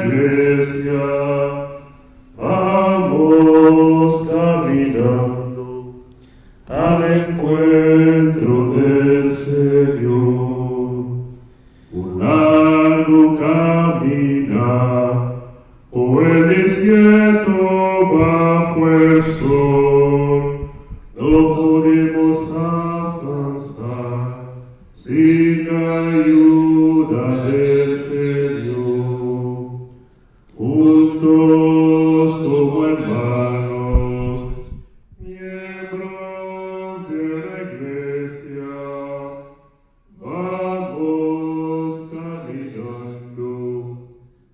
Iglesia, vamos caminando al encuentro del Señor. Un largo camina por el desierto bajo el sol. No podemos avanzar sin ayuda del Señor. Juntos como hermanos, miembros de la Iglesia, vamos caminando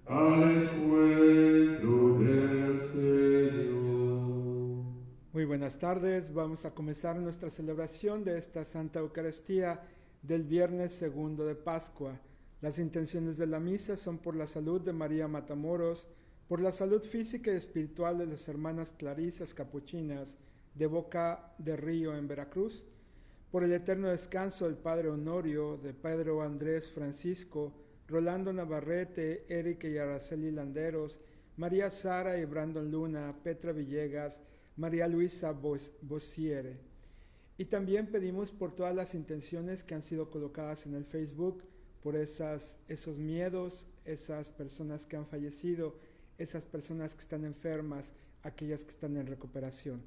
al encuentro del Señor. Muy buenas tardes, vamos a comenzar nuestra celebración de esta Santa Eucaristía del Viernes Segundo de Pascua. Las intenciones de la misa son por la salud de María Matamoros, por la salud física y espiritual de las hermanas Clarisas Capuchinas de Boca de Río en Veracruz, por el eterno descanso del Padre Honorio, de Pedro Andrés Francisco, Rolando Navarrete, Erika y Araceli Landeros, María Sara y Brandon Luna, Petra Villegas, María Luisa Bossiere. Y también pedimos por todas las intenciones que han sido colocadas en el Facebook, por esos miedos, esas personas que han fallecido, esas personas que están enfermas, aquellas que están en recuperación.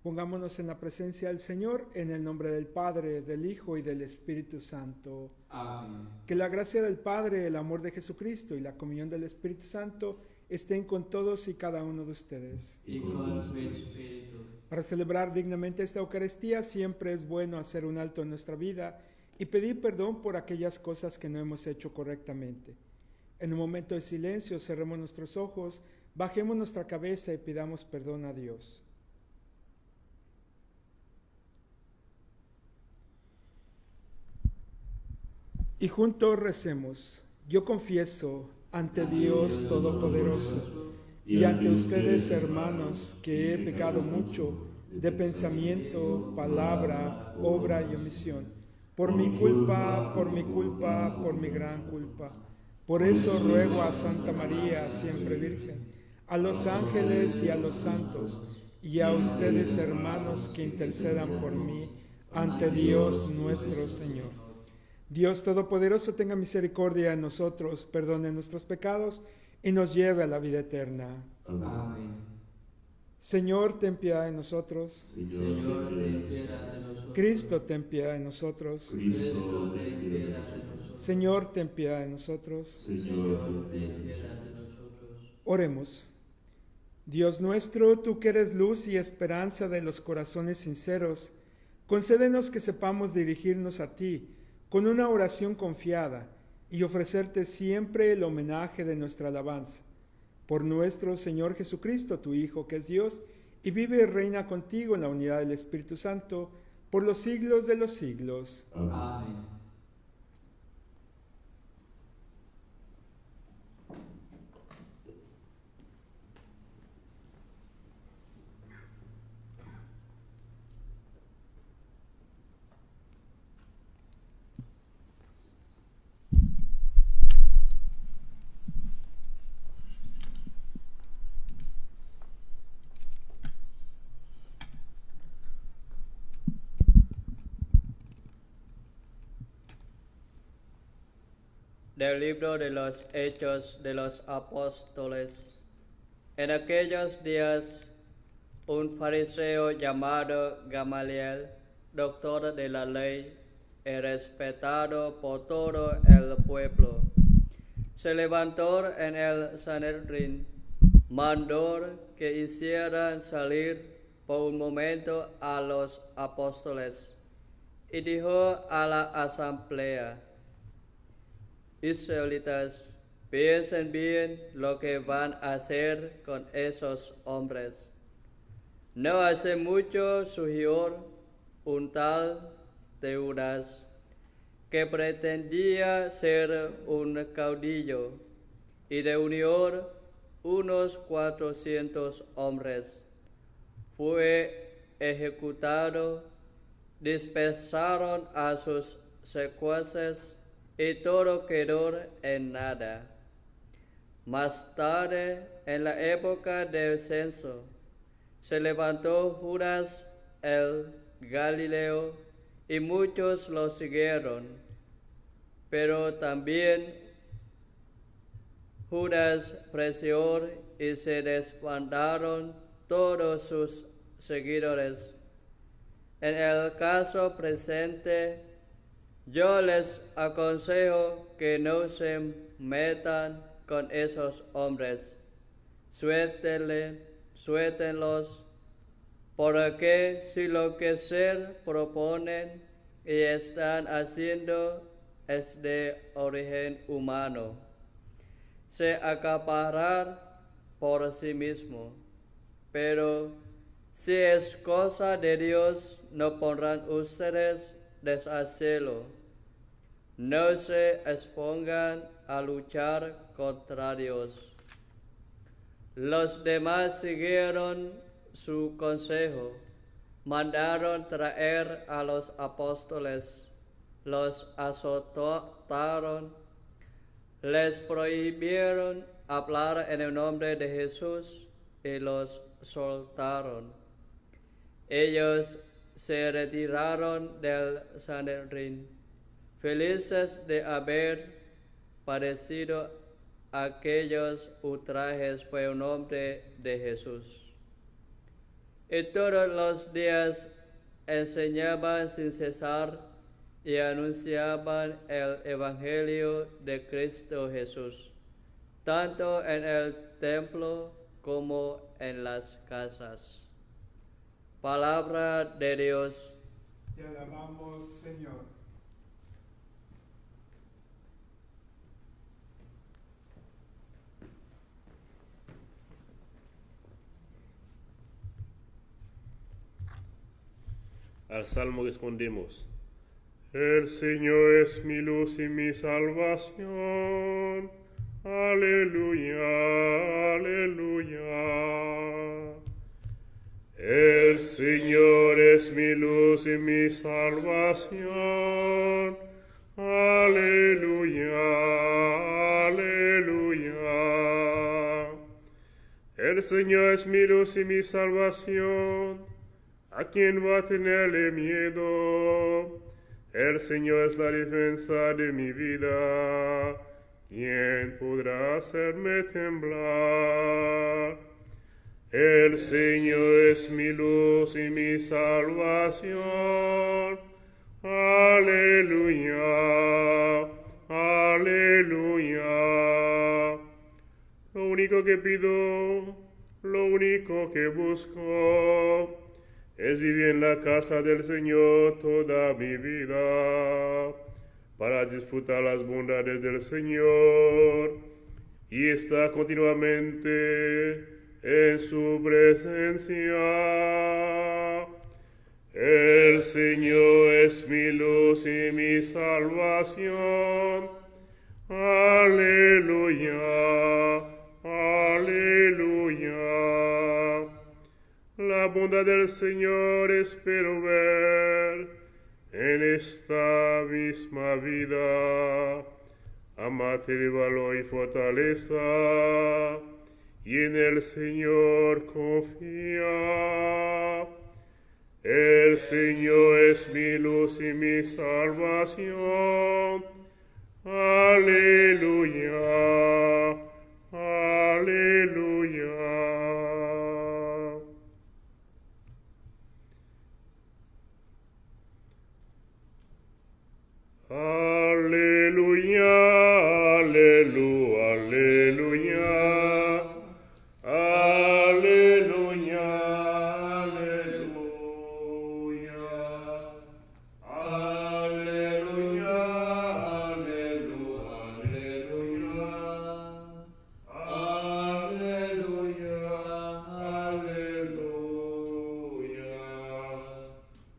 Pongámonos en la presencia del Señor, en el nombre del Padre, del Hijo y del Espíritu Santo. Amén. Que la gracia del Padre, el amor de Jesucristo y la comunión del Espíritu Santo estén con todos y cada uno de ustedes. Y con su espíritu. Para celebrar dignamente esta Eucaristía siempre es bueno hacer un alto en nuestra vida y pedir perdón por aquellas cosas que no hemos hecho correctamente. En un momento de silencio cerremos nuestros ojos, bajemos nuestra cabeza y pidamos perdón a Dios. Y juntos recemos. Yo confieso ante Dios Todopoderoso y ante ustedes, hermanos, que he pecado mucho de pensamiento, palabra, obra y omisión, por mi culpa, por mi gran culpa. Por eso ruego a Santa María, siempre Virgen, a los ángeles y a los santos, y a ustedes, hermanos, que intercedan por mí ante Dios nuestro Señor. Dios Todopoderoso tenga misericordia de nosotros, perdone nuestros pecados y nos lleve a la vida eterna. Amén. Señor, ten piedad de nosotros. Señor, ten piedad de nosotros. Cristo, ten piedad de nosotros. Cristo, ten piedad de nosotros. Señor, ten piedad de nosotros. Señor, ten piedad de nosotros. Oremos. Dios nuestro, tú que eres luz y esperanza de los corazones sinceros, concédenos que sepamos dirigirnos a ti con una oración confiada y ofrecerte siempre el homenaje de nuestra alabanza. Por nuestro Señor Jesucristo, tu Hijo, que es Dios, y vive y reina contigo en la unidad del Espíritu Santo, por los siglos de los siglos. Amén. Del libro de los Hechos de los Apóstoles. En aquellos días, un fariseo llamado Gamaliel, doctor de la ley, y respetado por todo el pueblo, se levantó en el Sanedrín, mandó que hicieran salir por un momento a los apóstoles, y dijo a la asamblea: Israelitas, piensen bien lo que van a hacer con esos hombres. No hace mucho surgió un tal Teudas, que pretendía ser un caudillo, y reunió unos 400 hombres. Fue ejecutado, dispersaron a sus secuaces, y todo quedó en nada. Más tarde, en la época del censo, se levantó Judas el Galileo y muchos lo siguieron, pero también Judas preció y se desbandaron todos sus seguidores. En el caso presente, yo les aconsejo que no se metan con esos hombres. Suéltenlos, porque si lo que se proponen y están haciendo es de origen humano, se acapararán por sí mismo. Pero si es cosa de Dios, no podrán ustedes deshacerlo. No se expongan a luchar contra Dios. Los demás siguieron su consejo. Mandaron traer a los apóstoles, los azotaron, les prohibieron hablar en el nombre de Jesús y los soltaron. Ellos se retiraron del Sanedrín, felices de haber padecido aquellos ultrajes por el nombre de Jesús. Y todos los días enseñaban sin cesar y anunciaban el Evangelio de Cristo Jesús, tanto en el templo como en las casas. Palabra de Dios. Te alabamos, Señor. Al salmo respondemos: El Señor es mi luz y mi salvación. Aleluya, aleluya. El Señor es mi luz y mi salvación. Aleluya, aleluya. El Señor es mi luz y mi salvación. ¿A quién va a tenerle miedo? El Señor es la defensa de mi vida. ¿Quién podrá hacerme temblar? El Señor es mi luz y mi salvación. Aleluya, aleluya. Lo único que pido, lo único que busco, es vivir en la casa del Señor toda mi vida, para disfrutar las bondades del Señor y estar continuamente en su presencia. El Señor es mi luz y mi salvación. Aleluya, aleluya. La bondad del Señor espero ver en esta misma vida. Amate de valor y fortaleza, y en el Señor confía. El Señor es mi luz y mi salvación. Aleluya, aleluya. Aleluya, aleluya, aleluya. Aleluya, aleluya. Aleluya, aleluya.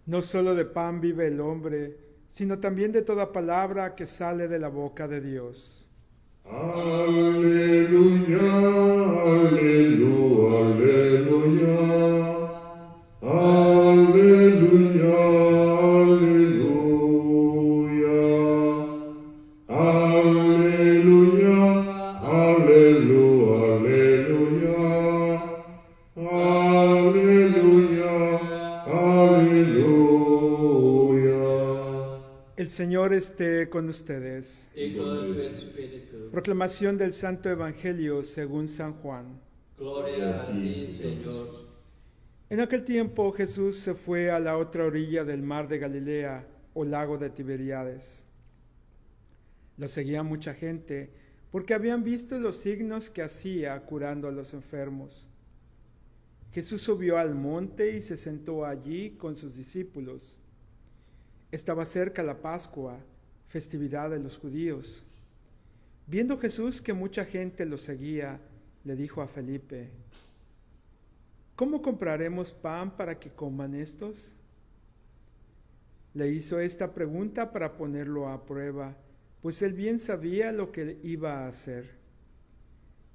No solo de pan vive el hombre, sino también de toda palabra que sale de la boca de Dios. Aleluya, aleluya, aleluya. Aleluya, aleluya. Aleluya, aleluya. esté con ustedes. Y con tu espíritu. Proclamación del Santo Evangelio según San Juan. Gloria a ti, Señor. En aquel tiempo Jesús se fue a la otra orilla del mar de Galilea, o lago de Tiberíades. Lo seguía mucha gente, porque habían visto los signos que hacía curando a los enfermos. Jesús subió al monte y se sentó allí con sus discípulos. Estaba cerca la Pascua, festividad de los judíos. Viendo Jesús que mucha gente lo seguía, le dijo a Felipe: ¿cómo compraremos pan para que coman estos? Le hizo esta pregunta para ponerlo a prueba, pues él bien sabía lo que iba a hacer.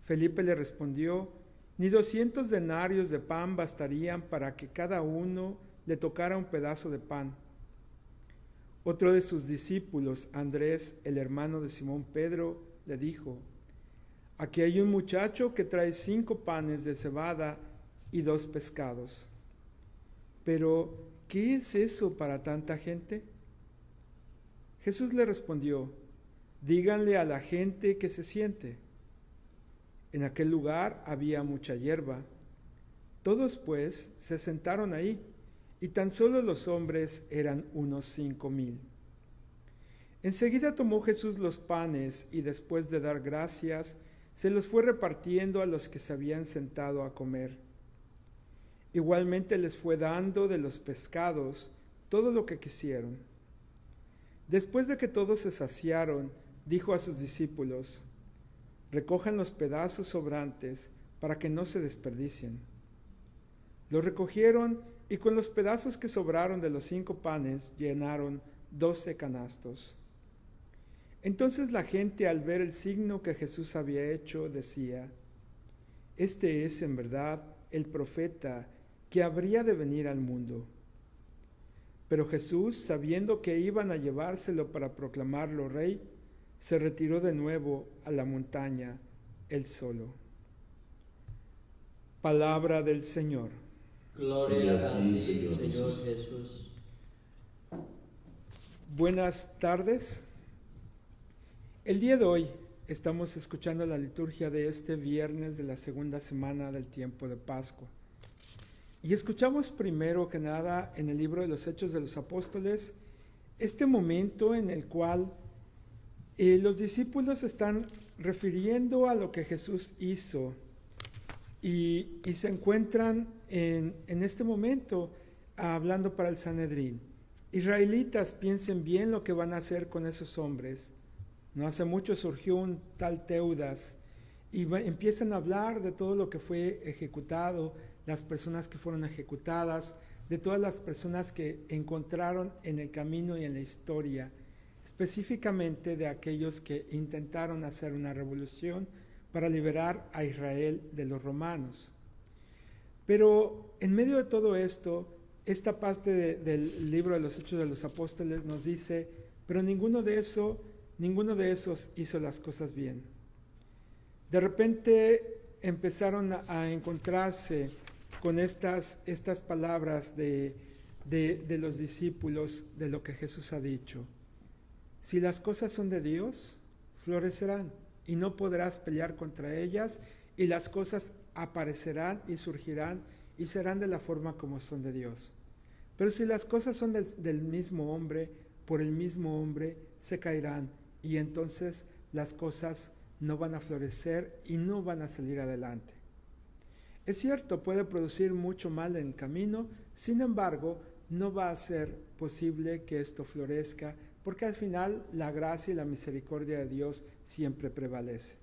Felipe le respondió: ni 200 denarios de pan bastarían para que cada uno le tocara un pedazo de pan. Otro de sus discípulos, Andrés, el hermano de Simón Pedro, le dijo: aquí hay un muchacho que trae 5 panes de cebada y 2 pescados. Pero, ¿qué es eso para tanta gente? Jesús le respondió: díganle a la gente que se siente. En aquel lugar había mucha hierba. Todos pues se sentaron ahí, y tan solo los hombres eran unos 5,000. Enseguida tomó Jesús los panes y después de dar gracias, se los fue repartiendo a los que se habían sentado a comer. Igualmente les fue dando de los pescados todo lo que quisieron. Después de que todos se saciaron, dijo a sus discípulos: recojan los pedazos sobrantes para que no se desperdicien. Los recogieron y con los pedazos que sobraron de los 5 panes llenaron 12 canastos. Entonces la gente, al ver el signo que Jesús había hecho, decía: este es en verdad el profeta que habría de venir al mundo. Pero Jesús, sabiendo que iban a llevárselo para proclamarlo rey, se retiró de nuevo a la montaña él solo. Palabra del Señor. Gloria a ti, Señor Jesús. Buenas tardes. El día de hoy estamos escuchando la liturgia de este viernes de la segunda semana del tiempo de Pascua. Y escuchamos primero que nada en el libro de los Hechos de los Apóstoles este momento en el cual los discípulos están refiriendo a lo que Jesús hizo y se encuentran en este momento hablando para el Sanedrín. Israelitas, piensen bien lo que van a hacer con esos hombres. No hace mucho surgió un tal Teudas y empiezan a hablar de todo lo que fue ejecutado, las personas que fueron ejecutadas, de todas las personas que encontraron en el camino y en la historia, específicamente de aquellos que intentaron hacer una revolución para liberar a Israel de los romanos. Pero en medio de todo esto, esta parte del libro de los Hechos de los Apóstoles nos dice: pero ninguno de esos hizo las cosas bien. De repente empezaron a encontrarse con estas palabras de los discípulos de lo que Jesús ha dicho. Si las cosas son de Dios, florecerán y no podrás pelear contra ellas, y las cosas aparecerán y surgirán y serán de la forma como son de Dios. Pero si las cosas son del mismo hombre, por el mismo hombre, se caerán, y entonces las cosas no van a florecer y no van a salir adelante. Es cierto, puede producir mucho mal en el camino, sin embargo, no va a ser posible que esto florezca, porque al final la gracia y la misericordia de Dios siempre prevalece.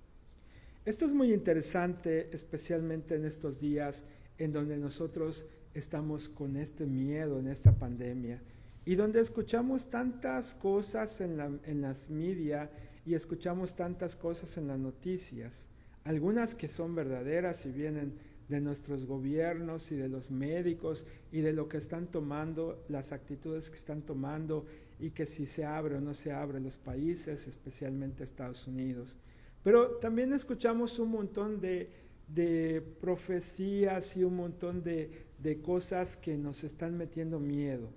Esto es muy interesante, especialmente en estos días en donde nosotros estamos con este miedo, en esta pandemia, y donde escuchamos tantas cosas en las media y escuchamos tantas cosas en las noticias, algunas que son verdaderas y vienen de nuestros gobiernos y de los médicos y de lo que están tomando, las actitudes que están tomando, y que si se abre o no se abre los países, especialmente Estados Unidos. Pero también escuchamos un montón de profecías y un montón de cosas que nos están metiendo miedo.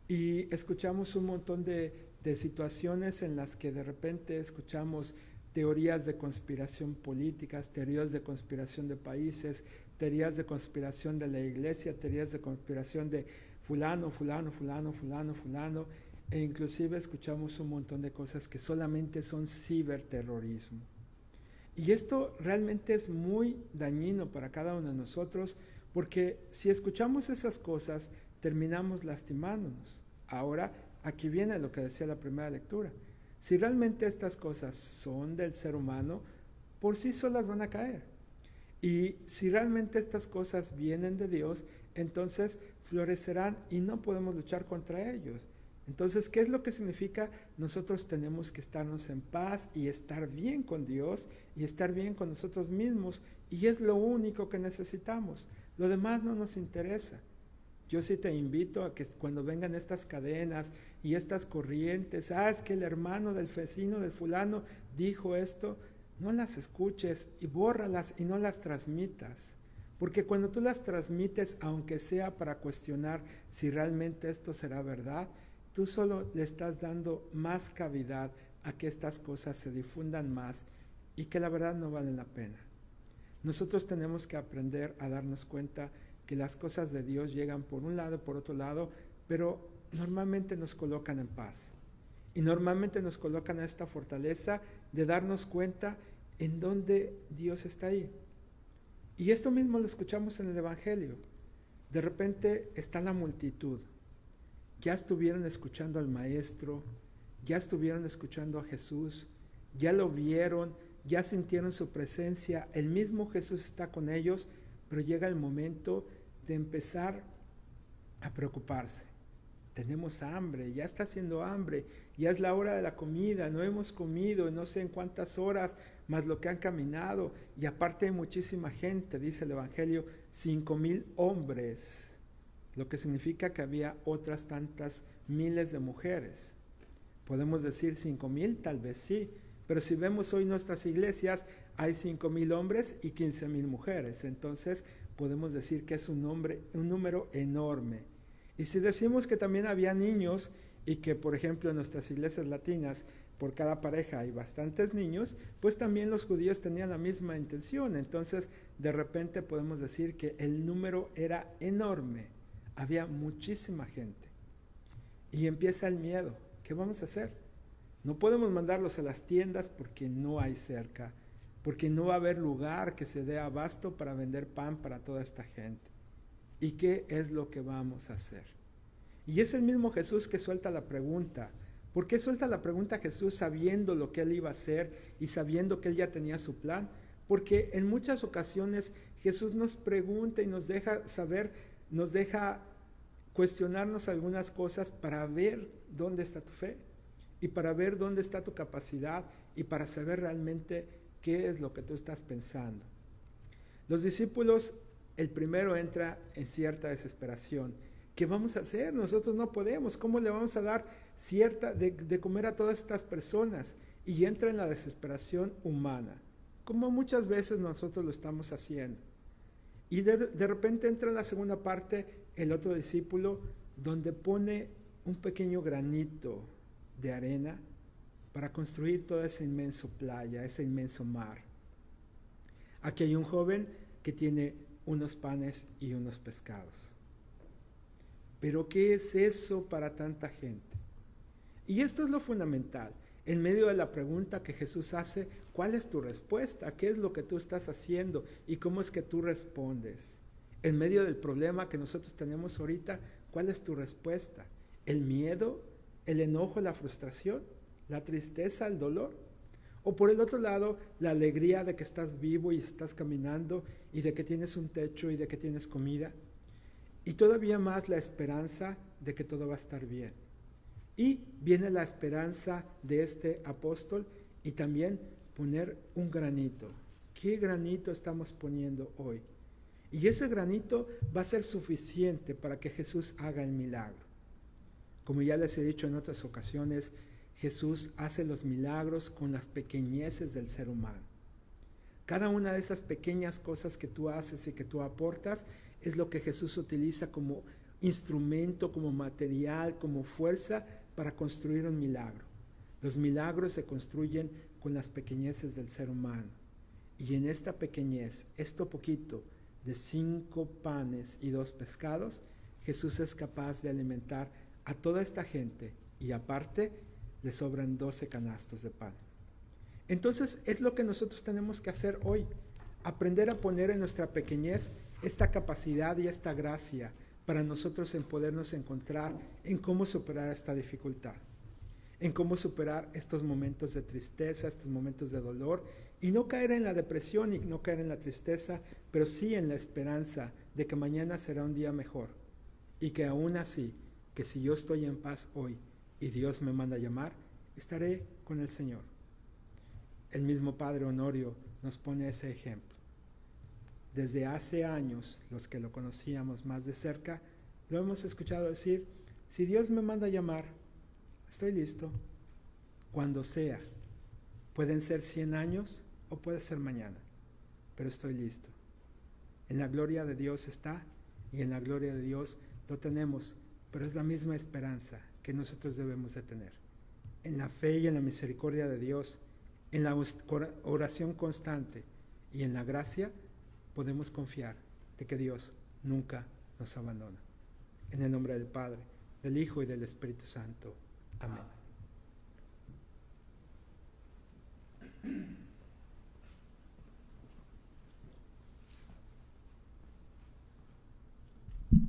Y escuchamos un montón de de situaciones en las que de repente escuchamos teorías de conspiración políticas, teorías de conspiración de países, teorías de conspiración de la iglesia, teorías de conspiración de fulano, e inclusive escuchamos un montón de cosas que solamente son ciberterrorismo. Y esto realmente es muy dañino para cada uno de nosotros, porque si escuchamos esas cosas, terminamos lastimándonos. Ahora, aquí viene lo que decía la primera lectura. Si realmente estas cosas son del ser humano, por sí solas van a caer. Y si realmente estas cosas vienen de Dios, entonces florecerán y no podemos luchar contra ellos. Entonces, ¿qué es lo que significa? Nosotros tenemos que estarnos en paz y estar bien con Dios y estar bien con nosotros mismos, y es lo único que necesitamos. Lo demás no nos interesa. Yo sí te invito a que cuando vengan estas cadenas y estas corrientes, es que el hermano del vecino del fulano dijo esto, no las escuches y bórralas y no las transmitas. Porque cuando tú las transmites, aunque sea para cuestionar si realmente esto será verdad, tú solo le estás dando más cavidad a que estas cosas se difundan más y que la verdad no valen la pena. Nosotros tenemos que aprender a darnos cuenta que las cosas de Dios llegan por un lado, por otro lado, pero normalmente nos colocan en paz. Y normalmente nos colocan a esta fortaleza de darnos cuenta en dónde Dios está ahí. Y esto mismo lo escuchamos en el Evangelio. De repente está la multitud. Ya estuvieron escuchando al Maestro, ya estuvieron escuchando a Jesús, ya lo vieron, ya sintieron su presencia, el mismo Jesús está con ellos, pero llega el momento de empezar a preocuparse. Tenemos hambre, ya está haciendo hambre, ya es la hora de la comida, no hemos comido no sé en cuántas horas, más lo que han caminado, y aparte hay muchísima gente, dice el Evangelio, 5,000 hombres, lo que significa que había otras tantas miles de mujeres. Podemos decir 5,000, tal vez sí, pero si vemos hoy nuestras iglesias, hay 5,000 hombres y 15,000 mujeres, entonces podemos decir que es un número enorme. Y si decimos que también había niños y que, por ejemplo, en nuestras iglesias latinas, por cada pareja hay bastantes niños, pues también los judíos tenían la misma intención. Entonces, de repente podemos decir que el número era enorme. Había muchísima gente. Y empieza el miedo. ¿Qué vamos a hacer? No podemos mandarlos a las tiendas porque no hay cerca, porque no va a haber lugar que se dé abasto para vender pan para toda esta gente. ¿Y qué es lo que vamos a hacer? Y es el mismo Jesús que suelta la pregunta. ¿Por qué suelta la pregunta Jesús sabiendo lo que él iba a hacer y sabiendo que él ya tenía su plan? Porque en muchas ocasiones Jesús nos pregunta y nos deja saber, nos deja cuestionarnos algunas cosas para ver dónde está tu fe y para ver dónde está tu capacidad y para saber realmente qué es lo que tú estás pensando. Los discípulos, el primero entra en cierta desesperación. ¿Qué vamos a hacer? Nosotros no podemos. ¿Cómo le vamos a dar de comer a todas estas personas? Y entra en la desesperación humana, como muchas veces nosotros lo estamos haciendo. Y de repente entra en la segunda parte el otro discípulo, donde pone un pequeño granito de arena para construir toda esa inmensa playa, ese inmenso mar. Aquí hay un joven que tiene unos panes y unos pescados. Pero ¿qué es eso para tanta gente? Y esto es lo fundamental. En medio de la pregunta que Jesús hace, ¿cuál es tu respuesta? ¿Qué es lo que tú estás haciendo? ¿Y cómo es que tú respondes? En medio del problema que nosotros tenemos ahorita, ¿cuál es tu respuesta? ¿El miedo? ¿El enojo? ¿La frustración? ¿La tristeza? ¿El dolor? O por el otro lado, la alegría de que estás vivo y estás caminando y de que tienes un techo y de que tienes comida. Y todavía más la esperanza de que todo va a estar bien. Y viene la esperanza de este apóstol y también poner un granito. ¿Qué granito estamos poniendo hoy? Y ese granito va a ser suficiente para que Jesús haga el milagro. Como ya les he dicho en otras ocasiones, Jesús hace los milagros con las pequeñeces del ser humano. Cada una de esas pequeñas cosas que tú haces y que tú aportas es lo que Jesús utiliza como instrumento, como material, como fuerza para construir un milagro. Los milagros se construyen con las pequeñeces del ser humano. Y en esta pequeñez, esto poquito de 5 panes y 2 pescados, Jesús es capaz de alimentar a toda esta gente y aparte le sobran 12 canastos de pan. Entonces es lo que nosotros tenemos que hacer hoy, aprender a poner en nuestra pequeñez esta capacidad y esta gracia para nosotros en podernos encontrar en cómo superar esta dificultad, en cómo superar estos momentos de tristeza, estos momentos de dolor y no caer en la depresión y no caer en la tristeza, pero sí en la esperanza de que mañana será un día mejor y que aún así, que si yo estoy en paz hoy y Dios me manda a llamar, estaré con el Señor. El mismo Padre Honorio nos pone ese ejemplo. Desde hace años, los que lo conocíamos más de cerca, lo hemos escuchado decir, si Dios me manda a llamar, estoy listo, cuando sea. Pueden ser 100 años o puede ser mañana, pero estoy listo. En la gloria de Dios está y en la gloria de Dios lo tenemos, pero es la misma esperanza que nosotros debemos de tener. En la fe y en la misericordia de Dios, en la oración constante y en la gracia, podemos confiar de que Dios nunca nos abandona. En el nombre del Padre, del Hijo y del Espíritu Santo. Amén.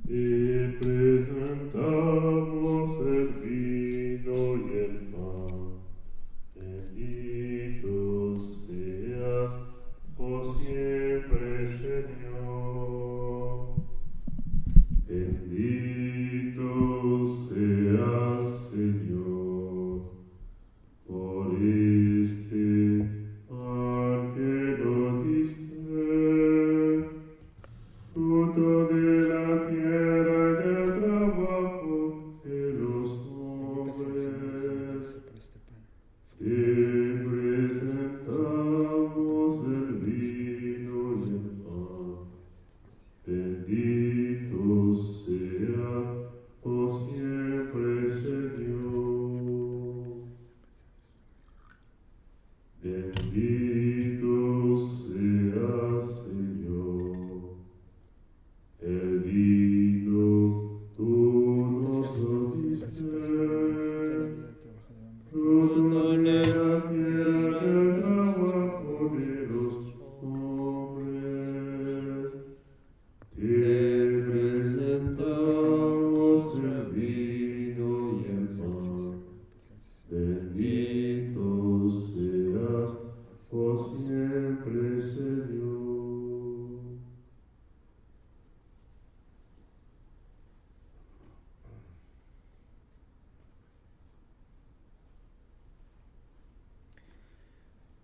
Si presentamos el vino y el pan, bendito seas por siempre, Señor. Bendito seas, Señor, por este pan que nos diste, fruto de la tierra y del trabajo de los hombres. Te presentamos el vino y el pan. Bendito sea por siempre, Señor. Bendito sea, Señor. El vino tú nos diste, fruto de la tierra, del trabajo de los hombres. Te presentamos el vino y el pan. Bendito seas por siempre, Señor.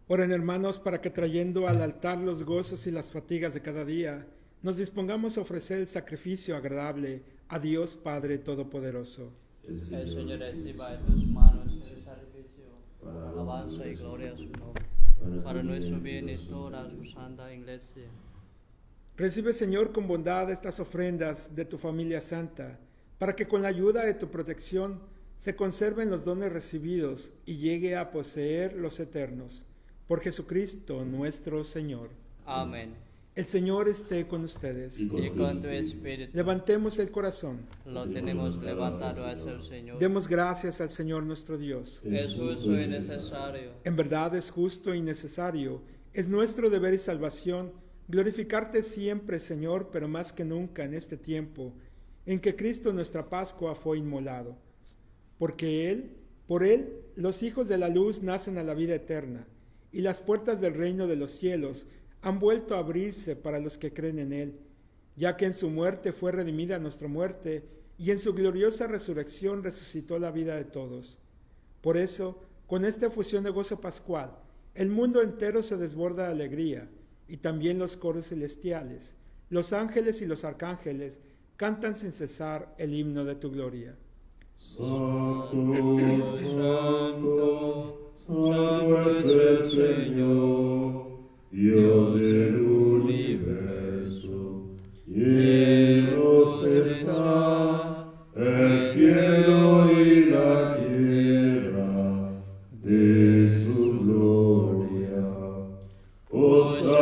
Oren, hermanos, para que trayendo al altar los gozos y las fatigas de cada día, nos dispongamos a ofrecer el sacrificio agradable a Dios Padre Todopoderoso. El Señor reciba de tus manos el sacrificio, alabanza y gloria a su nombre, para nuestro bien y toda su santa iglesia. Recibe, Señor, con bondad estas ofrendas de tu familia santa, para que con la ayuda de tu protección se conserven los dones recibidos y llegue a poseer los eternos. Por Jesucristo nuestro Señor. Amén. El Señor esté con ustedes. Y con tu espíritu. Levantemos el corazón. Lo tenemos levantado hacia el Señor. Demos gracias al Señor nuestro Dios. Es justo y necesario. En verdad es justo y necesario. Es nuestro deber y salvación glorificarte siempre, Señor, pero más que nunca en este tiempo en que Cristo nuestra Pascua fue inmolado. Porque por Él, los hijos de la luz nacen a la vida eterna, y las puertas del reino de los cielos han vuelto a abrirse para los que creen en Él, ya que en su muerte fue redimida nuestra muerte, y en su gloriosa resurrección resucitó la vida de todos. Por eso, con esta efusión de gozo pascual, el mundo entero se desborda de alegría, y también los coros celestiales, los ángeles y los arcángeles cantan sin cesar el himno de tu gloria. Santo, santo, santo es el Señor, Dios del universo. Llenos está el cielo y la tierra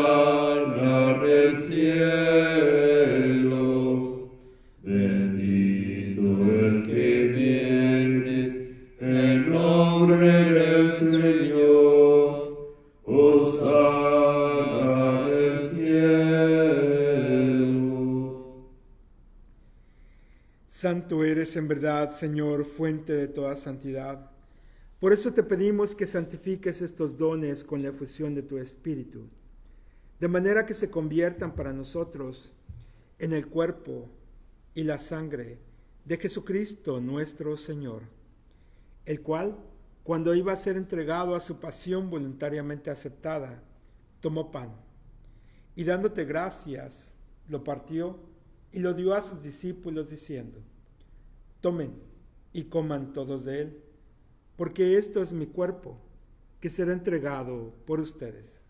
Hosana en el cielo. Bendito el que viene en nombre del Señor. Hosana en el cielo. Santo eres en verdad, Señor, fuente de toda santidad. Por eso te pedimos que santifiques estos dones con la efusión de tu Espíritu, de manera que se conviertan para nosotros en el cuerpo y la sangre de Jesucristo nuestro Señor, el cual, cuando iba a ser entregado a su pasión voluntariamente aceptada, tomó pan y dándote gracias, lo partió y lo dio a sus discípulos diciendo: tomen y coman todos de él, porque esto es mi cuerpo, que será entregado por ustedes.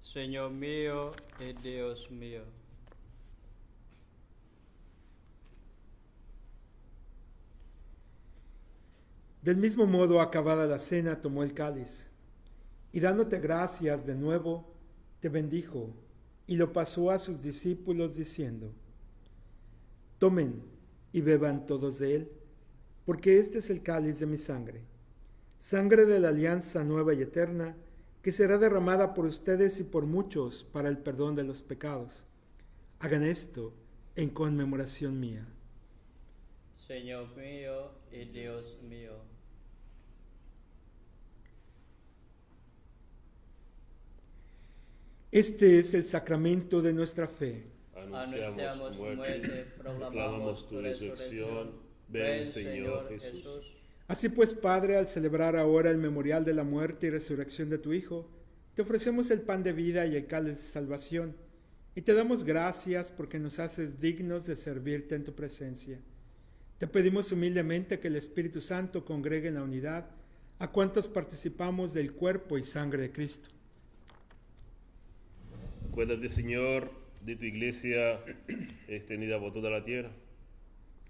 Señor mío y Dios mío. Del mismo modo, acabada la cena, tomó el cáliz, y dándote gracias de nuevo, te bendijo, y lo pasó a sus discípulos diciendo: tomen y beban todos de él, porque este es el cáliz de mi sangre, sangre de la alianza nueva y eterna, que será derramada por ustedes y por muchos para el perdón de los pecados. Hagan esto en conmemoración mía. Señor mío y Dios mío. Este es el sacramento de nuestra fe. Anunciamos tu muerte, proclamamos tu resurrección. Ven, Señor Jesús. Así pues, Padre, al celebrar ahora el memorial de la muerte y resurrección de tu Hijo, te ofrecemos el pan de vida y el cáliz de salvación, y te damos gracias porque nos haces dignos de servirte en tu presencia. Te pedimos humildemente que el Espíritu Santo congregue en la unidad a cuantos participamos del cuerpo y sangre de Cristo. Acuérdate, Señor, de tu iglesia extendida por toda la tierra,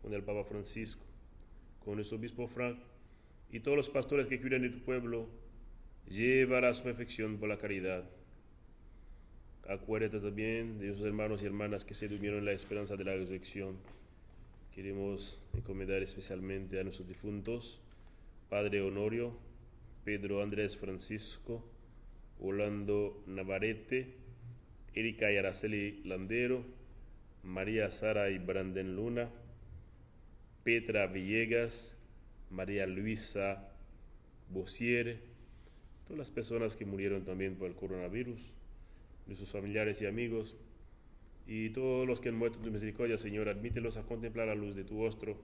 con el Papa Francisco, con nuestro obispo Frank y todos los pastores que cuidan de tu pueblo. Llévala a su perfección por la caridad. Acuérdate también de esos hermanos y hermanas que se durmieron en la esperanza de la resurrección. Queremos encomendar especialmente a nuestros difuntos: Padre Honorio, Pedro Andrés Francisco, Orlando Navarrete, Erika y Araceli Landero, María Sara y Brandon Luna, Petra Villegas, María Luisa Bossier, todas las personas que murieron también por el coronavirus, nuestros familiares y amigos, y todos los que han muerto en tu misericordia, Señor, admítelos a contemplar la luz de tu rostro.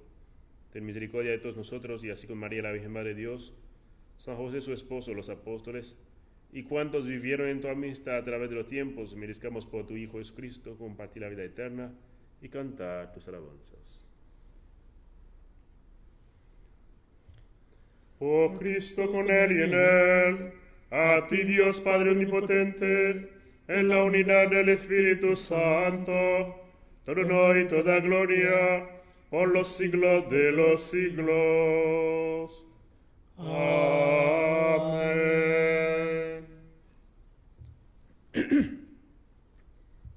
Ten misericordia de todos nosotros, y así con María, la Virgen Madre de Dios, San José su esposo, los apóstoles, y cuantos vivieron en tu amistad a través de los tiempos, merezcamos por tu Hijo Jesucristo compartir la vida eterna y cantar tus alabanzas. Oh Cristo, con él y en él, a ti Dios Padre Omnipotente, en la unidad del Espíritu Santo, todo honor y toda gloria, por los siglos de los siglos. Amén.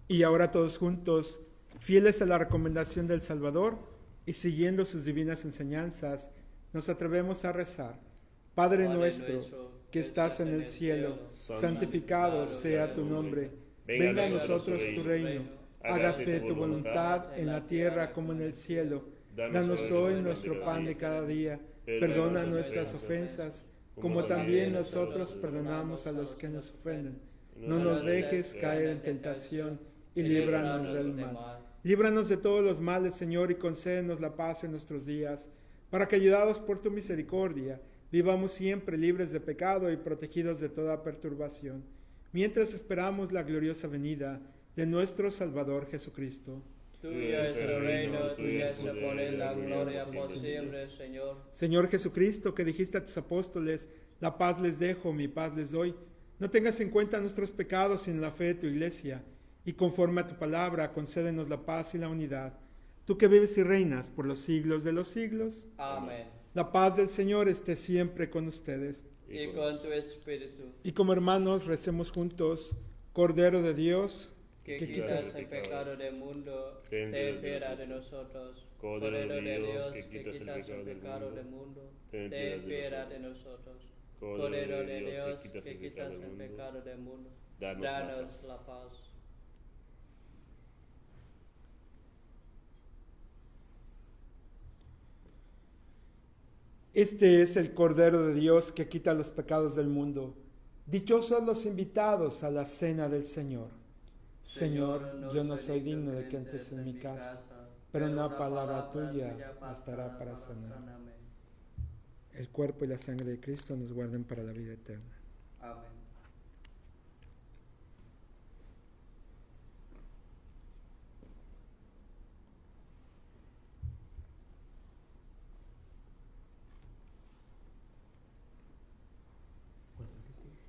Y ahora todos juntos, fieles a la recomendación del Salvador y siguiendo sus divinas enseñanzas, nos atrevemos a rezar. Padre nuestro, que estás en el cielo, santificado sea tu nombre. Venga a nosotros tu reino. Hágase tu voluntad en la tierra como en el cielo. Danos hoy nuestro pan de cada día. Perdona nuestras ofensas, como también nosotros perdonamos a los que nos ofenden. No nos dejes caer en tentación y líbranos del mal. Líbranos de todos los males, Señor, y concédenos la paz en nuestros días, para que, ayudados por tu misericordia, vivamos siempre libres de pecado y protegidos de toda perturbación, mientras esperamos la gloriosa venida de nuestro Salvador Jesucristo. Tuyo es el reino, tuya es el poder, la gloria por siempre, Señor. Señor Jesucristo, que dijiste a tus apóstoles: la paz les dejo, mi paz les doy. No tengas en cuenta nuestros pecados, sino la fe de tu iglesia, y conforme a tu palabra, concédenos la paz y la unidad. Tú que vives y reinas por los siglos de los siglos. Amén. La paz del Señor esté siempre con ustedes. y con tu espíritu, Y como hermanos recemos juntos, Cordero de Dios, que que quitas el pecado del mundo, ten piedad de nosotros. Cordero de Dios, que quitas el pecado del mundo, ten piedad de nosotros. Cordero de Dios, que quitas el pecado del mundo, danos la paz. Este es el Cordero de Dios que quita los pecados del mundo. Dichosos los invitados a la cena del Señor. Señor, yo no soy digno de que entres en mi casa, pero una palabra tuya bastará para sanar. El cuerpo y la sangre de Cristo nos guarden para la vida eterna. Amén.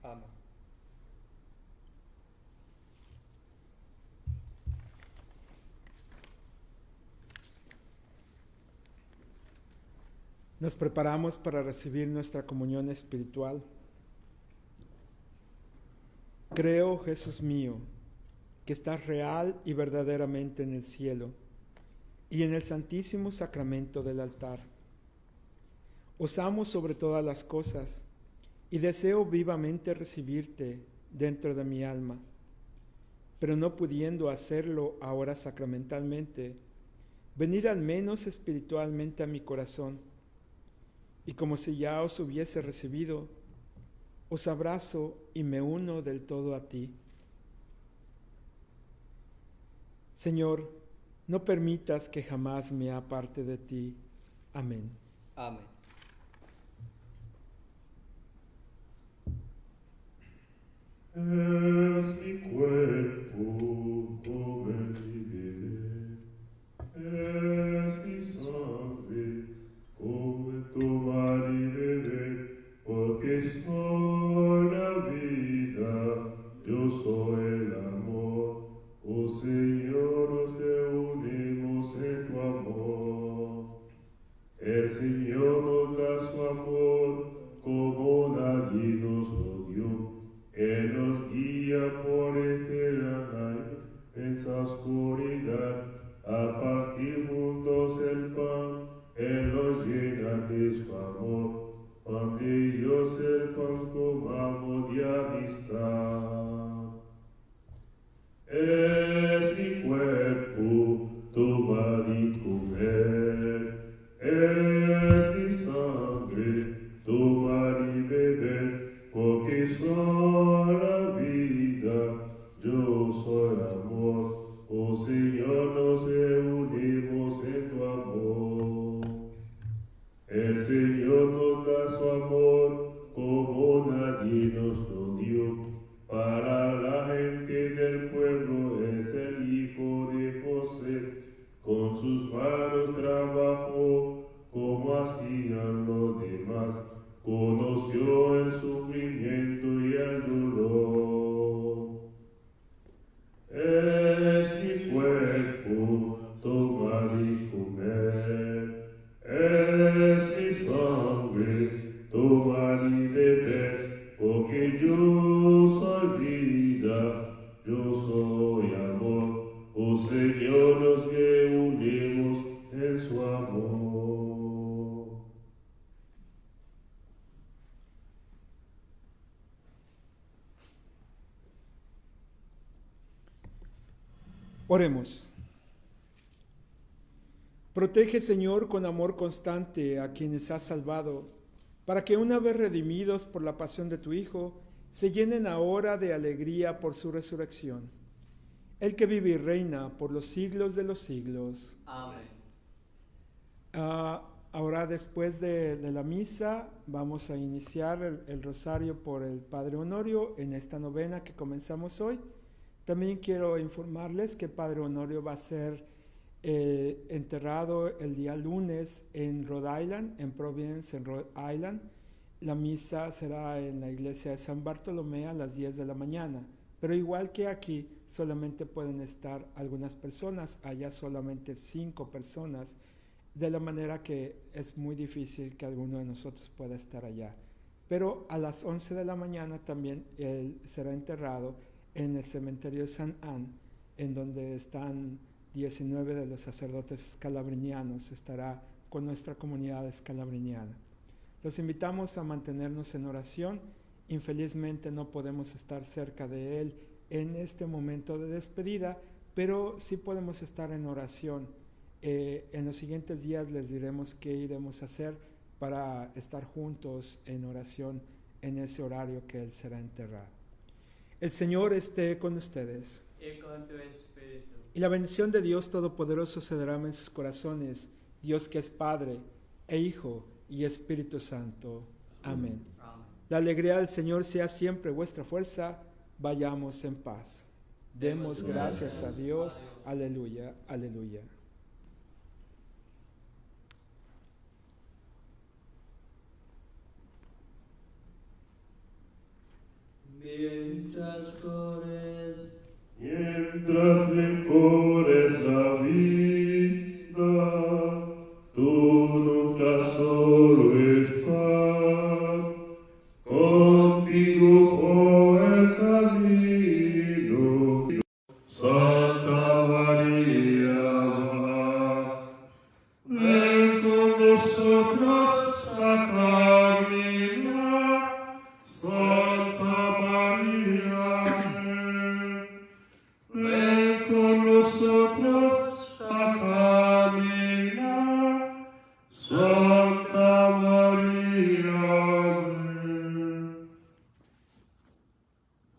Amén. Nos preparamos para recibir nuestra comunión espiritual. Creo, Jesús mío, que estás real y verdaderamente en el cielo y en el santísimo sacramento del altar. Os amo sobre todas las cosas y deseo vivamente recibirte dentro de mi alma, pero no pudiendo hacerlo ahora sacramentalmente, venid al menos espiritualmente a mi corazón, y como si ya os hubiese recibido, os abrazo y me uno del todo a ti. Señor, no permitas que jamás me aparte de ti. Amén. Amén. Es mi cuerpo, comed y bebed, es mi sangre, comed, tomar y beber, porque soy la vida, yo soy el amor. Oh Señor, nos reunimos en tu amor. El Señor nos da su amor como nadie nos lo dio. Él nos guía por este año en esa oscuridad. A partir juntos el pan, Él nos llena de su amor. Pan de Dios, el pan tomamos de amistad. Es mi cuerpo, tomad y comed. Es mi sangre, tomad y beber, porque soy la vida, yo soy amor. Oh Señor, nos reunimos en tu amor. El Señor nos da su amor como nadie nos lo dio. Para la gente del pueblo es el Hijo de José. Con sus manos trabajó como hacían los demás. Conoció el sufrimiento y el dolor. Es mi cuerpo, tomad y comed. Es mi sangre, tomad y beber, porque yo soy vida, yo soy amor. Oh Señor, nos reunimos en su amor. Oremos. Protege, Señor, con amor constante a quienes has salvado, para que una vez redimidos por la pasión de tu Hijo, se llenen ahora de alegría por su resurrección. El que vive y reina por los siglos de los siglos. Amén. Ahora, después de la misa, vamos a iniciar el rosario por el Padre Honorio en esta novena que comenzamos hoy. También quiero informarles que el Padre Honorio va a ser enterrado el día lunes en Rhode Island, en Providence, en Rhode Island. La misa será en la iglesia de San Bartolomé a las 10 de la mañana. Pero igual que aquí, solamente pueden estar algunas personas, allá solamente 5 personas, de la manera que es muy difícil que alguno de nosotros pueda estar allá. pero a las 11 de la mañana también él será enterrado en el cementerio de San Ann, en donde están 19 de los sacerdotes escalabrinianos, estará con nuestra comunidad escalabriniana. Los invitamos a mantenernos en oración. Infelizmente no podemos estar cerca de él en este momento de despedida, pero sí podemos estar en oración. En los siguientes días les diremos qué iremos a hacer para estar juntos en oración en ese horario que él será enterrado. El Señor esté con ustedes. Y con tu espíritu. Y la bendición de Dios Todopoderoso se derrame en sus corazones, Dios que es Padre, e Hijo, y Espíritu Santo. Amén. Amén. La alegría del Señor sea siempre vuestra fuerza. Vayamos en paz. Demos gracias a Dios. Aleluya, aleluya. Mientras decores la vida, tú nunca solo estás, contigo fue el camino. Santa María, ven con nosotros acá.